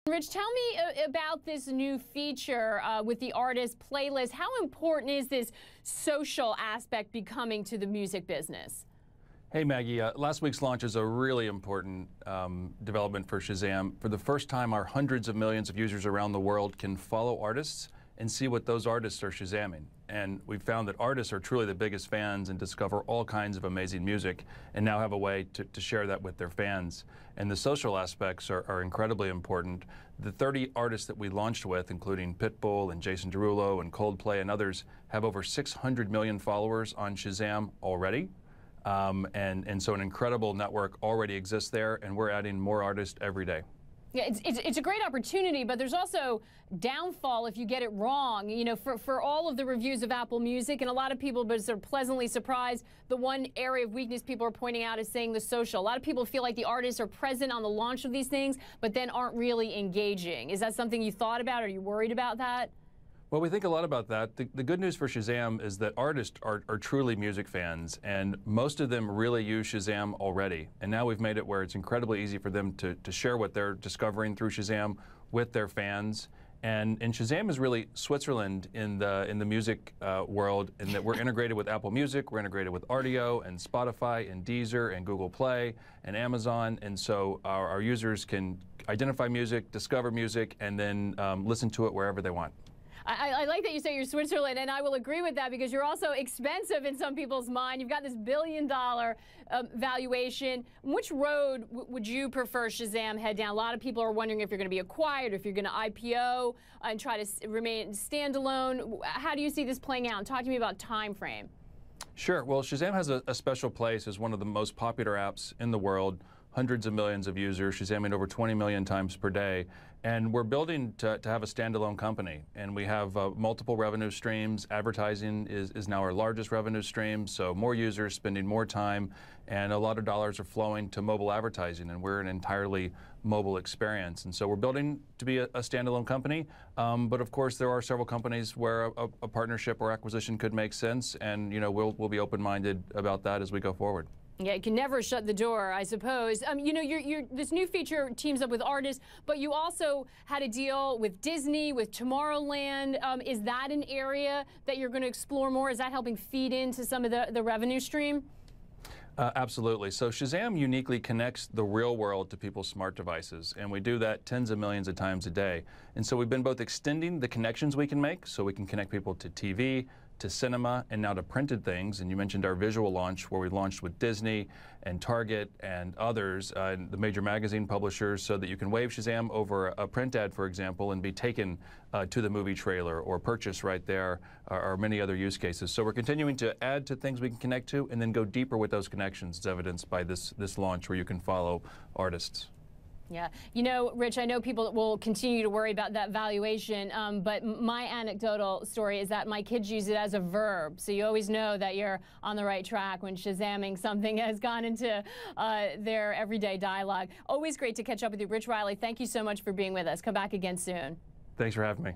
Rich, tell me about this new feature with the artist playlist. How important is this social aspect becoming to the music business? Hey Maggie, last week's launch is a really important development for Shazam. For the first time, our hundreds of millions of users around the world can follow artists and see what those artists are Shazamming. And we've found that artists are truly the biggest fans and discover all kinds of amazing music and now have a way to share that with their fans. And the social aspects are incredibly important. The 30 artists that we launched with, including Pitbull and Jason Derulo and Coldplay and others, have over 600 million followers on Shazam already. And so an incredible network already exists there, and we're adding more artists every day. Yeah, it's a great opportunity, but there's also downfall if you get it wrong. You know, for all of the reviews of Apple Music, and a lot of people are pleasantly surprised, the one area of weakness people are pointing out is saying the social. A lot of people feel like the artists are present on the launch of these things, but then aren't really engaging. Is that something you thought about? Are you worried about that? Well, we think a lot about that. The good news for Shazam is that artists are truly music fans, and most of them really use Shazam already. And now we've made it where it's incredibly easy for them to share what they're discovering through Shazam with their fans. And Shazam is really Switzerland in the music world, in that we're integrated with Apple Music, we're integrated with Rdio and Spotify and Deezer and Google Play and Amazon. And so our users can identify music, discover music, and then listen to it wherever they want. I like that you say you're Switzerland, and I will agree with that because you're also expensive in some people's mind. You've got this billion-dollar valuation. Which road would you prefer Shazam head down? A lot of people are wondering if you're going to be acquired, if you're going to IPO and try to remain standalone. How do you see this playing out? And talk to me about time frame. Sure. Well, Shazam has a special place as one of the most popular apps in the world. Hundreds of millions of users, Shazamming over 20 million times per day. And we're building to have a standalone company. And we have multiple revenue streams. Advertising is now our largest revenue stream, so more users spending more time, and a lot of dollars are flowing to mobile advertising, and we're an entirely mobile experience. And so we're building to be a standalone company, but of course there are several companies where a partnership or acquisition could make sense, and you know, we'll be open-minded about that as we go forward. Yeah, you can never shut the door, I suppose. You know, this new feature teams up with artists, but you also had a deal with Disney, with Tomorrowland. Is that an area that you're going to explore more? Is that helping feed into some of the revenue stream? Absolutely. So Shazam uniquely connects the real world to people's smart devices, and we do that tens of millions of times a day. And so we've been both extending the connections we can make, so we can connect people to TV, to cinema, and now to printed things. And you mentioned our visual launch, where we launched with Disney and Target and others, the major magazine publishers, so that you can wave Shazam over a print ad, for example, and be taken to the movie trailer or purchase right there, or many other use cases. So we're continuing to add to things we can connect to and then go deeper with those connections, as evidenced by this launch where you can follow artists. Yeah. You know, Rich, I know people will continue to worry about that valuation, but my anecdotal story is that my kids use it as a verb. So you always know that you're on the right track when Shazamming something has gone into their everyday dialogue. Always great to catch up with you. Rich Riley, thank you so much for being with us. Come back again soon. Thanks for having me.